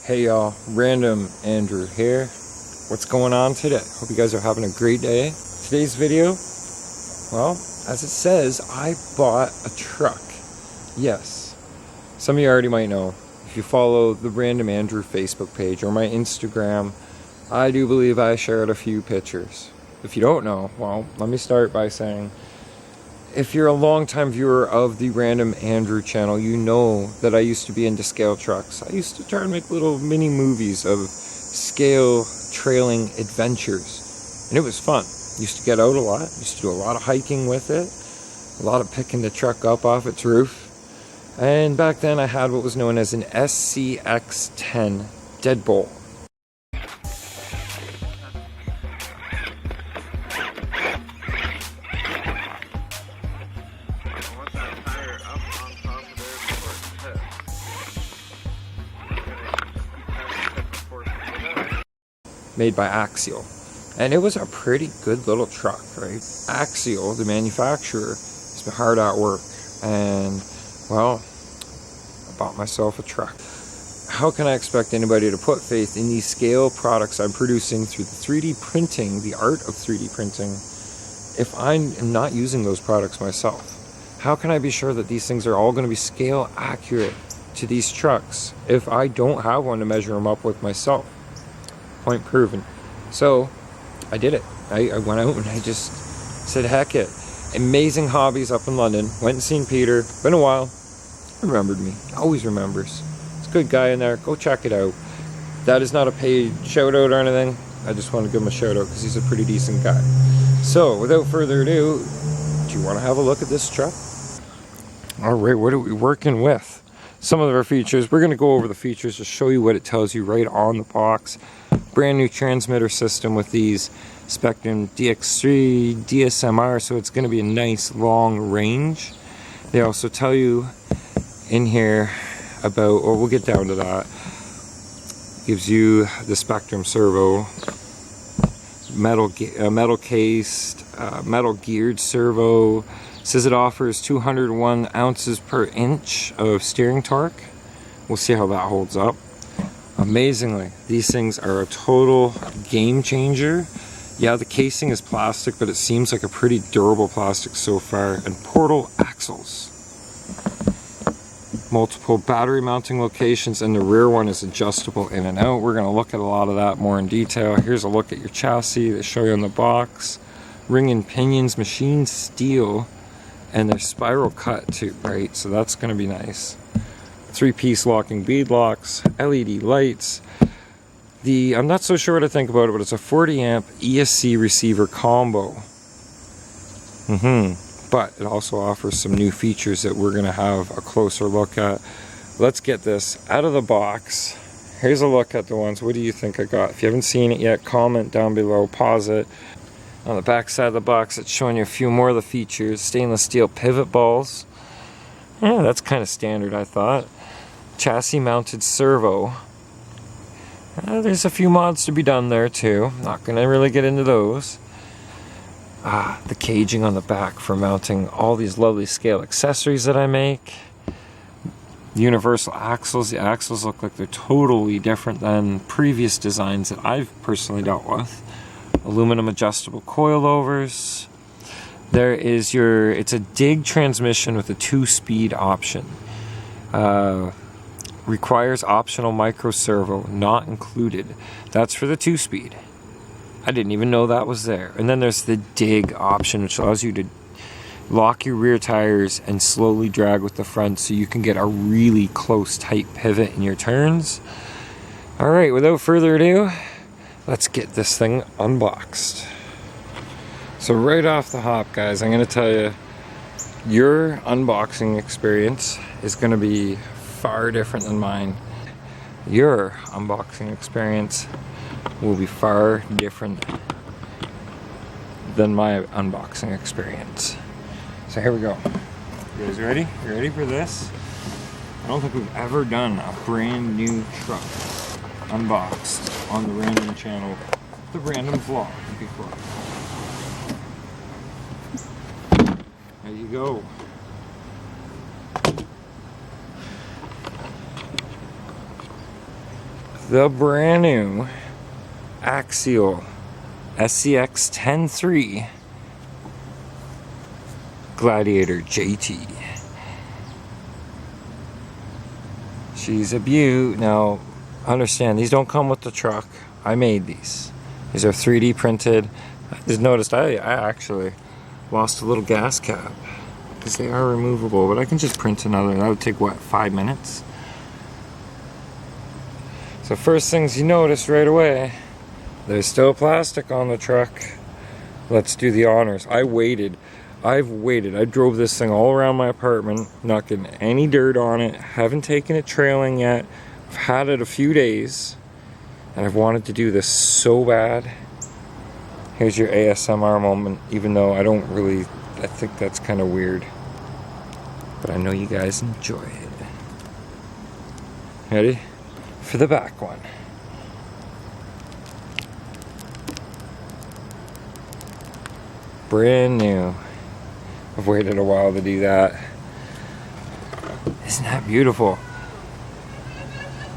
Hey y'all, Random Andrew here. What's going on today? Hope you guys are having a great day. Today's video, well, as it says, I bought a truck. Yes, some of you already might know. If you follow the Random Andrew Facebook page or my Instagram, I do believe I shared a few pictures. If you don't know, well, let me start by saying, if you're a long-time viewer of the Random Andrew channel, you know that I used to be into scale trucks. I used to try to make little mini movies of scale trailing adventures, and it was fun. Used to get out a lot, used to do a lot of hiking with it, a lot of picking the truck up off its roof. And back then I had what was known as an SCX10 deadbolt. Made by Axial, and it was a pretty good little truck, right? Axial, the manufacturer, has been hard at work, and well, I bought myself a truck. How can I expect anybody to put faith in these scale products I'm producing through the 3D printing, the art of 3D printing, if I am not using those products myself? How can I be sure that these things are all going to be scale accurate to these trucks if I don't have one to measure them up with myself? Point proven. So I did it. I went out and I just said, heck it. Amazing Hobbies up in London. Went and seen Peter. Been a while. Remembered me. Always remembers. It's a good guy in there. Go check it out. That is not a paid shout out or anything. I just want to give him a shout out because he's a pretty decent guy. So without further ado, do you want to have a look at this truck? Alright, what are we working with? Some of our features. We're going to go over the features to show you what it tells you right on the box. Brand new transmitter system with these Spectrum DX3 DSMR, so it's going to be a nice long range. They also tell you in here about, or we'll get down to that, gives you the Spectrum Servo, metal cased, metal geared servo. Says it offers 201 ounces per inch of steering torque. We'll see how that holds up. Amazingly, these things are a total game changer. Yeah, the casing is plastic, but it seems like a pretty durable plastic so far. And portal axles. Multiple battery mounting locations, and the rear one is adjustable in and out. We're going to look at a lot of that more in detail. Here's a look at your chassis. They show you on the box. Ring and pinions, machined steel, and they're spiral cut too, right? So that's going to be nice. 3-piece locking bead locks, LED lights. I'm not so sure what to think about it, but it's a 40 amp ESC receiver combo. But it also offers some new features that we're going to have a closer look at. Let's get this out of the box. Here's a look at the ones. What do you think I got? If you haven't seen it yet, comment down below, pause it. On the back side of the box, it's showing you a few more of the features. Stainless steel pivot balls. Yeah, that's kind of standard, I thought. Chassis mounted servo. There's a few mods to be done there too. Not going to really get into those. The caging on the back for mounting all these lovely scale accessories that I make. Universal axles. The axles look like they're totally different than previous designs that I've personally dealt with. Aluminum adjustable coilovers. There is it's a dig transmission with a 2-speed option. Requires optional micro servo, not included. That's for the 2-speed. I didn't even know that was there. And then there's the dig option, which allows you to lock your rear tires and slowly drag with the front so you can get a really close, tight pivot in your turns. Alright, without further ado, let's get this thing unboxed. So right off the hop, guys, I'm going to tell you, your unboxing experience is going to be far different than mine. Your unboxing experience will be far different than my unboxing experience. So here we go. You guys ready? You ready for this? I don't think we've ever done a brand new truck unboxed on the Random channel, the Random Vlog before. There you go. the brand new Axial SCX10iii Gladiator JT. She's a beaut. Now, understand, these don't come with the truck. I made these. These are 3D printed. I just noticed I actually lost a little gas cap because they are removable, but I can just print another. That would take, what, 5 minutes? So first things you notice right away, there's still plastic on the truck. Let's do the honors. I've waited. I drove this thing all around my apartment, not getting any dirt on it. Haven't taken it trailing yet. I've had it a few days, and I've wanted to do this so bad. Here's your ASMR moment, even though I think that's kind of weird. But I know you guys enjoy it. Ready? For the back one. Brand new. I've waited a while to do that. Isn't that beautiful?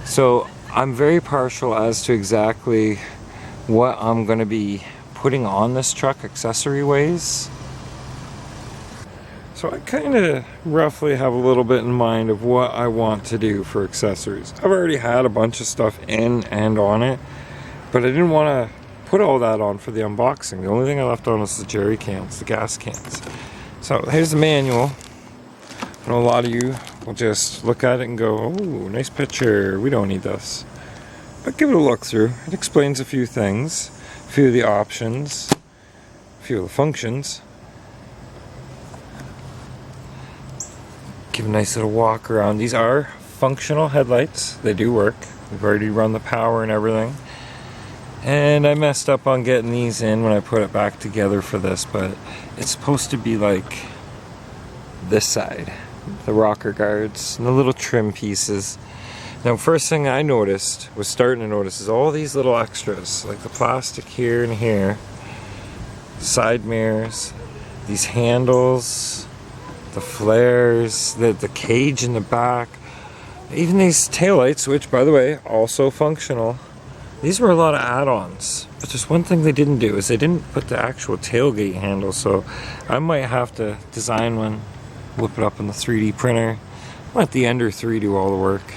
So I'm very partial as to exactly what I'm going to be putting on this truck accessory ways. So I kind of roughly have a little bit in mind of what I want to do for accessories. I've already had a bunch of stuff in and on it, but I didn't want to put all that on for the unboxing. The only thing I left on was the jerry cans, the gas cans. So here's the manual. I know a lot of you will just look at it and go, oh, nice picture, we don't need this. But give it a look through. It explains a few things, a few of the options, a few of the functions. Give a nice little walk around. These are functional headlights. They do work. We've already run the power and everything. And I messed up on getting these in when I put it back together for this, but it's supposed to be like this side. The rocker guards and the little trim pieces. Now, first thing I noticed, was starting to notice, is all these little extras, like the plastic here and here, side mirrors, these handles, the flares, the cage in the back, even these taillights, which, by the way, also functional. These were a lot of add-ons, but there's one thing they didn't do, is they didn't put the actual tailgate handle, so I might have to design one, whip it up in the 3D printer, let the Ender 3 do all the work.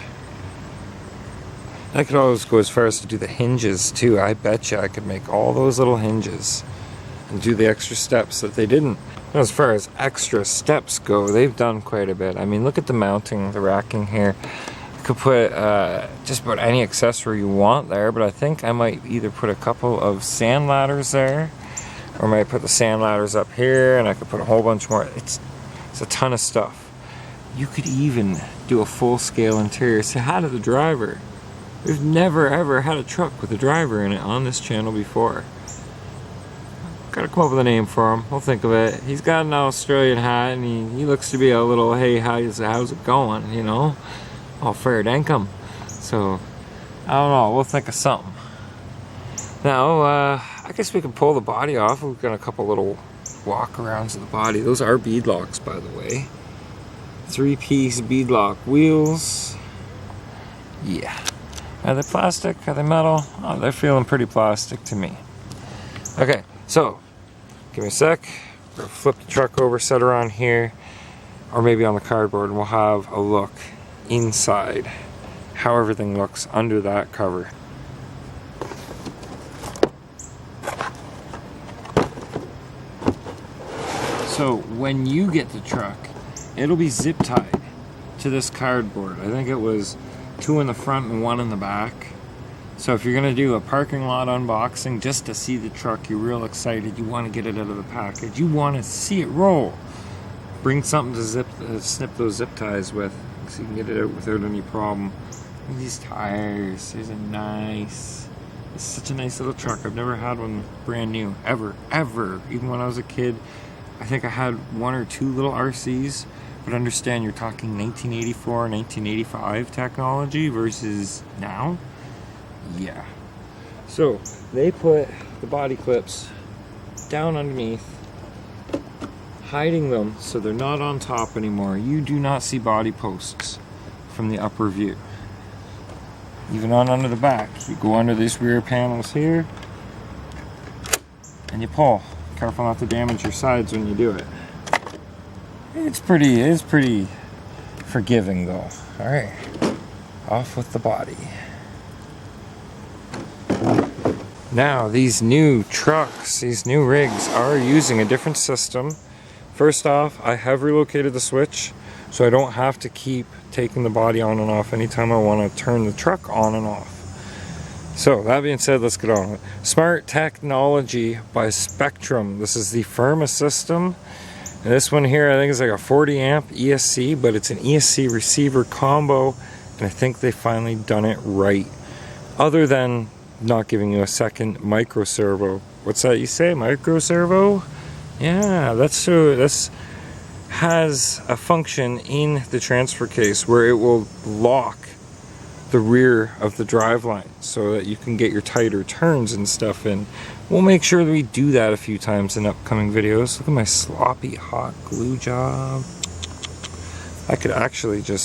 I could always go as far as to do the hinges too. I bet you I could make all those little hinges and do the extra steps that they didn't. As far as extra steps go, they've done quite a bit. I mean, look at the mounting, the racking here. You could put just about any accessory you want there, but I think I might either put a couple of sand ladders there, or I might put the sand ladders up here, and I could put a whole bunch more. It's a ton of stuff. You could even do a full-scale interior. Say hi to the driver. We've never ever had a truck with a driver in it on this channel before. Gotta come up with a name for him. We'll think of it. He's got an Australian hat, and he looks to be a little, hey, how's it going, you know? All fair dinkum. So, I don't know. We'll think of something. Now, I guess we can pull the body off. We've got a couple little walk-arounds of the body. Those are bead locks, by the way. 3-piece bead lock wheels. Yeah. Are they plastic? Are they metal? Oh, they're feeling pretty plastic to me. Okay, so give me a sec. We'll flip the truck over, set her on here, or maybe on the cardboard, and we'll have a look inside how everything looks under that cover. So when you get the truck, it'll be zip tied to this cardboard. I think it was 2 in the front and 1 in the back. So if you're gonna do a parking lot unboxing just to see the truck, you're real excited, you want to get it out of the package, you want to see it roll, bring something to snip those zip ties with, so you can get it out without any problem. And these tires, these are nice. It's such a nice little truck. I've never had one brand new, ever. Even when I was a kid, I think I had 1 or 2 little RCs. But understand, you're talking 1984, 1985 technology versus now. Yeah. So they put the body clips down underneath, hiding them so they're not on top anymore. You do not see body posts from the upper view. even on under the back. You go under these rear panels here, and you pull. Careful not to damage your sides when you do it. It's pretty forgiving though. Alright, off with the body. Now these new trucks, these new rigs are using a different system. First off, I have relocated the switch, so I don't have to keep taking the body on and off anytime I want to turn the truck on and off. So that being said, let's get on with it. Smart Technology by Spectrum. This is the Firma system. And this one here I think is like a 40 amp ESC, but it's an ESC receiver combo, and I think they finally done it right. Other than not giving you a second micro servo. What's that you say? Micro servo? Yeah, that's true. This has a function in the transfer case where it will lock the rear of the driveline so that you can get your tighter turns and stuff in. We'll make sure that we do that a few times in upcoming videos. Look at my sloppy hot glue job. I could actually drill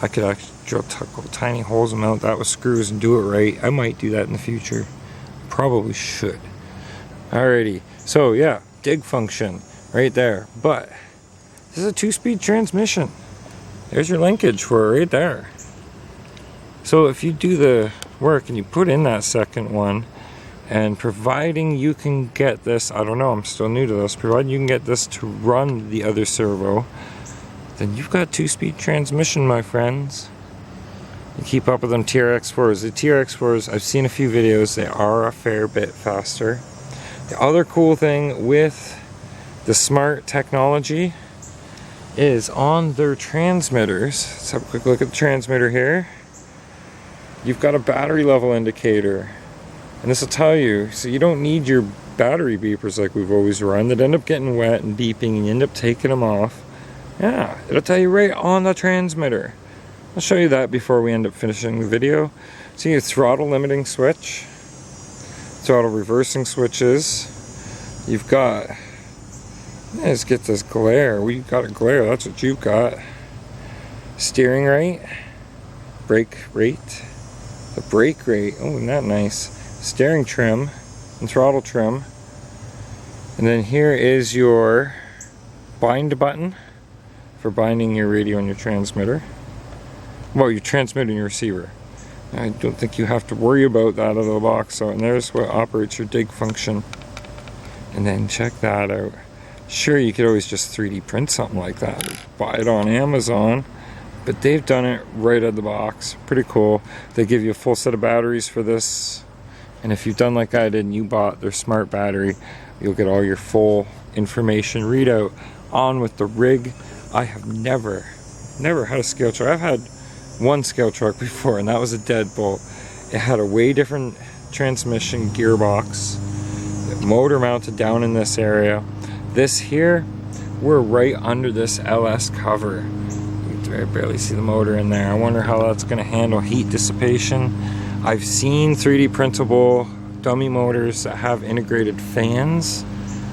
a couple tiny holes and mount that with screws and do it right. I might do that in the future. Probably should. Alrighty, so yeah, dig function right there. But this is a 2-speed transmission. There's your linkage for it right there. So if you do the work and you put in that second one, and providing you can get this, I don't know, I'm still new to this, providing you can get this to run the other servo, then you've got 2-speed transmission, my friends. You keep up with them TRX4s. The TRX4s, I've seen a few videos, they are a fair bit faster. The other cool thing with the Smart Technology is on their transmitters. Let's have a quick look at the transmitter here. You've got a battery level indicator, and this will tell you, so you don't need your battery beepers like we've always run that end up getting wet and beeping and you end up taking them off. Yeah, it'll tell you right on the transmitter. I'll show you that before we end up finishing the video. See your throttle limiting switch, throttle reversing switches. You've got, let's get this glare. We've got a glare, that's what you've got. Steering rate, brake rate, the brake rate, oh, isn't that nice? Steering trim and throttle trim. And then here is your bind button for binding your radio and your transmitter. Well, your transmitter and your receiver. I don't think you have to worry about that out of the box. So, and there's what operates your dig function. And then check that out. Sure, you could always just 3D print something like that. Buy it on Amazon. But they've done it right out of the box. Pretty cool. They give you a full set of batteries for this. And if you've done like I did and you bought their smart battery, you'll get all your full information readout on with the rig. I have never had a scale truck. I've had one scale truck before, and that was a deadbolt. It had a way different transmission gearbox, motor mounted down in this area. This here, we're right under this LS cover. I barely see the motor in there. I wonder how that's going to handle heat dissipation. I've seen 3D printable dummy motors that have integrated fans,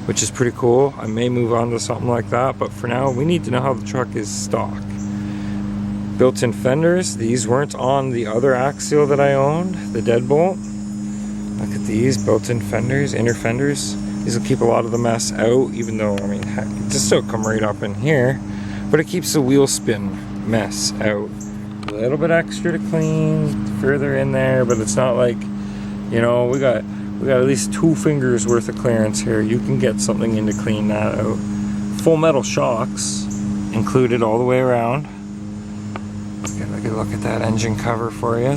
which is pretty cool. I may move on to something like that, but for now we need to know how the truck is stock. Built-in fenders. These weren't on the other Axial that I owned, the deadbolt. Look at these built-in fenders, inner fenders. These will keep a lot of the mess out, even though, I mean, heck, it just still come right up in here. But it keeps the wheel spin mess out. A little bit extra to clean further in there, but it's not like, you know, we got at least 2 fingers worth of clearance here. You can get something in to clean that out. Full metal shocks included all the way around. Get a look at that engine cover for you.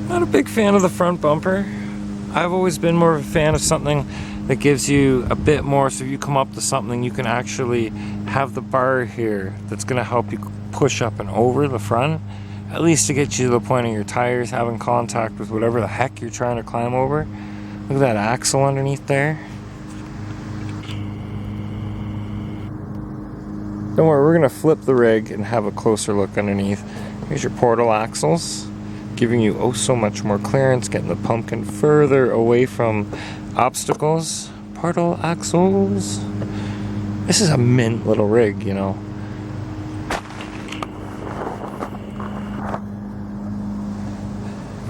Not a big fan of the front bumper. I've always been more of a fan of something that gives you a bit more, so if you come up to something you can actually have the bar here that's going to help you push up and over the front, at least to get you to the point of your tires having contact with whatever the heck you're trying to climb over. Look at that axle underneath there. Don't worry, we're going to flip the rig and have a closer look underneath. Here's your portal axles, giving you oh so much more clearance, getting the pumpkin further away from obstacles. Portal axles. This is a mint little rig, you know.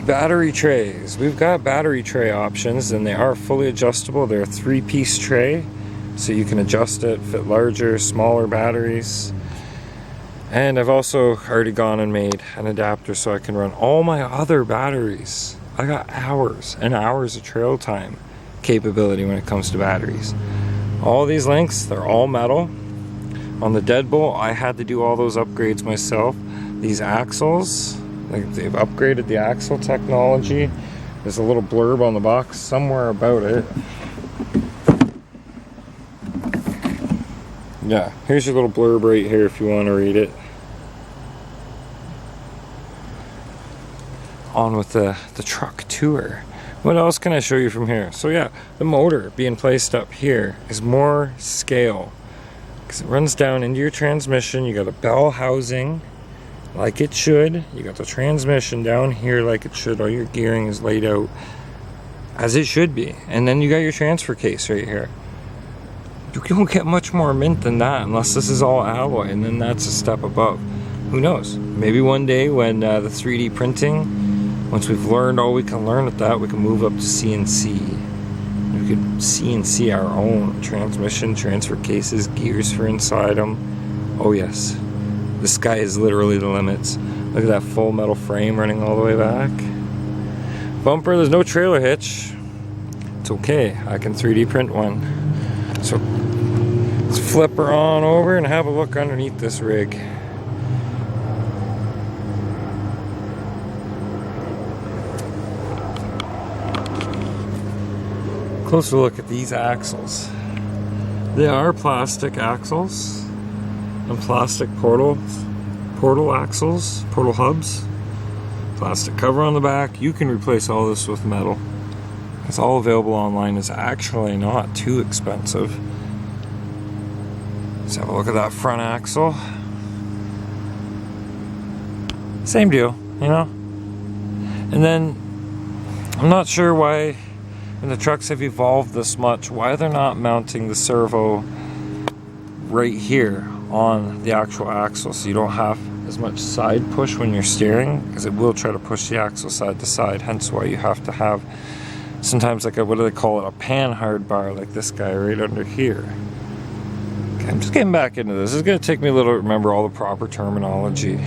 battery trays. We've got battery tray options, and they are fully adjustable. They're a 3-piece tray, so you can adjust it, fit larger, smaller batteries. And I've also already gone and made an adapter so I can run all my other batteries. I got hours and hours of trail time capability when it comes to batteries. All these links, they're all metal. On the Deadbolt, I had to do all those upgrades myself. These axles, like, they've upgraded the axle technology. There's a little blurb on the box somewhere about it. Yeah, here's your little blurb right here if you want to read it. On with the truck tour. What else can I show you from here? So yeah, the motor being placed up here is more scale, because it runs down into your transmission. You got a bell housing like it should. You got the transmission down here like it should. All your gearing is laid out as it should be. And then you got your transfer case right here. You don't get much more mint than that unless this is all alloy, and then that's a step above. Who knows? Maybe one day when the 3D printing, once we've learned all we can learn with that, we can move up to CNC. We could CNC our own transmission, transfer cases, gears for inside them. Oh yes, the sky is literally the limits. Look at that full metal frame running all the way back. Bumper, there's no trailer hitch. It's okay, I can 3D print one. So let's flip her on over and have a look underneath this rig. Closer look at these axles. They are plastic axles and plastic portal axles, portal hubs. Plastic cover on the back. You can replace all this with metal. It's all available online. It's actually not too expensive. Let's have a look at that front axle. Same deal, you know? And then, I'm not sure why, when the trucks have evolved this much, why they're not mounting the servo right here on the actual axle, so you don't have as much side push when you're steering, because it will try to push the axle side to side, hence why you have to have sometimes like a, what do they call it, a pan hard bar like this guy right under here. Okay, I'm just getting back into this. It's going to take me a little to remember all the proper terminology.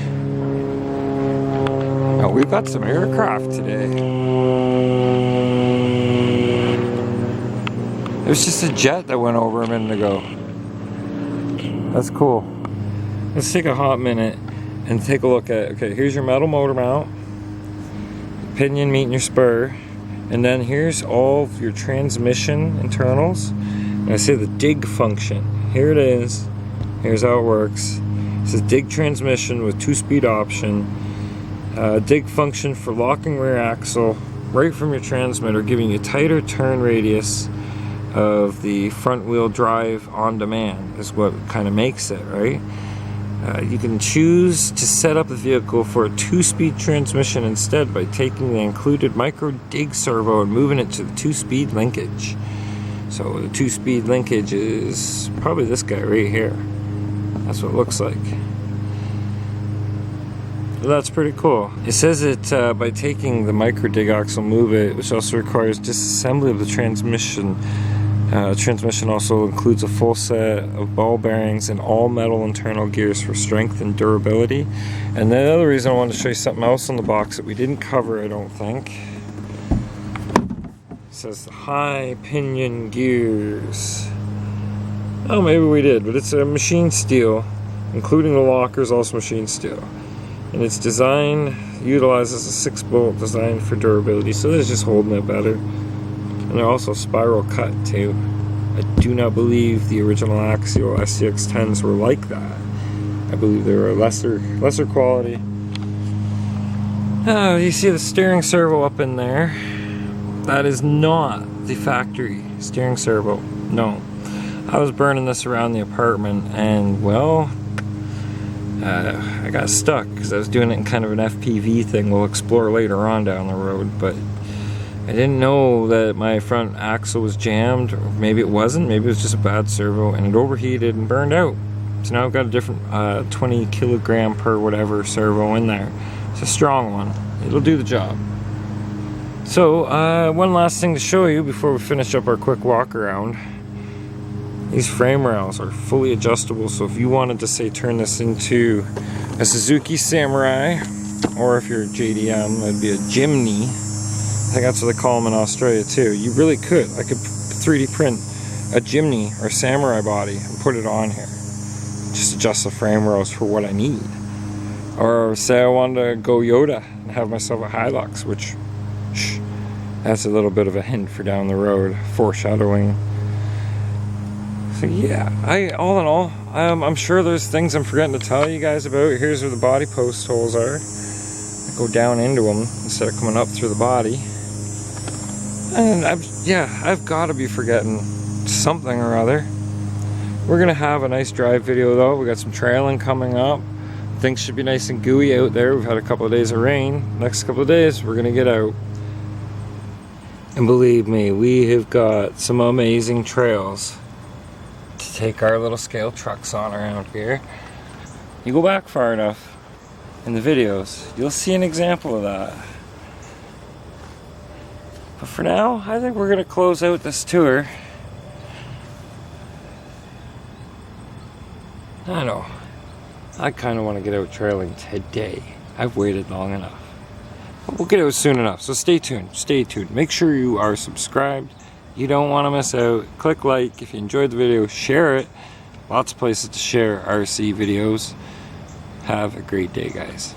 Oh, we've got some aircraft today. It was just a jet that went over a minute ago. That's cool. Let's take a hot minute and take a look at, okay, here's your metal motor mount, pinion meeting your spur. And then here's all of your transmission internals. And I say the dig function. Here it is. Here's how it works. It says dig transmission with 2-speed option. Dig function for locking rear axle right from your transmitter, giving you tighter turn radius of the front wheel drive on demand is what kind of makes it, right? You can choose to set up the vehicle for a 2-speed transmission instead by taking the included micro dig servo and moving it to the 2-speed linkage. So the 2-speed linkage is probably this guy right here. That's what it looks like. Well, that's pretty cool. It says that by taking the micro dig axle, move it, which also requires disassembly of the transmission. Transmission also includes a full set of ball bearings and all metal internal gears for strength and durability. And the other reason I wanted to show you something else on the box that we didn't cover, I don't think. It says the high pinion gears. Oh, maybe we did, but it's a machine steel, including the lockers, also machine steel. And its design utilizes a 6-bolt design for durability, so this is just holding it better. And they're also spiral cut too. I do not believe the original Axial SCX10s were like that. I believe they were lesser quality. Oh, you see the steering servo up in there. That is not the factory steering servo. No. I was burning this around the apartment, and well, I got stuck because I was doing it in kind of an FPV thing we'll explore later on down the road, but I didn't know that my front axle was jammed, or maybe it wasn't, maybe it was just a bad servo, and it overheated and burned out. So now I've got a different 20 kilogram per whatever servo in there. It's a strong one. It'll do the job. So, one last thing to show you before we finish up our quick walk around. These frame rails are fully adjustable, so if you wanted to say turn this into a Suzuki Samurai, or if you're a JDM, it'd be a Jimny. I think that's what they call them in Australia too. You really could. I could 3D print a Jimny or Samurai body and put it on here. Just adjust the frame rails for what I need. Or say I wanted to go Yoda and have myself a Hilux, which, that's a little bit of a hint for down the road, foreshadowing. So yeah, all in all, I'm sure there's things I'm forgetting to tell you guys about. Here's where the body post holes are. I go down into them instead of coming up through the body. And I've got to be forgetting something or other. We're gonna have a nice drive video though. We got some trailing coming up. Things should be nice and gooey out there. We've had a couple of days of rain. Next couple of days, we're gonna get out. And believe me, we have got some amazing trails to take our little scale trucks on around here. You go back far enough in the videos, you'll see an example of that. But for now, I think we're gonna close out this tour. I know, I kind of want to get out trailing today. I've waited long enough. But we'll get out soon enough, so stay tuned, stay tuned. Make sure you are subscribed. You don't want to miss out. Click like if you enjoyed the video, share it. Lots of places to share RC videos. Have a great day, guys.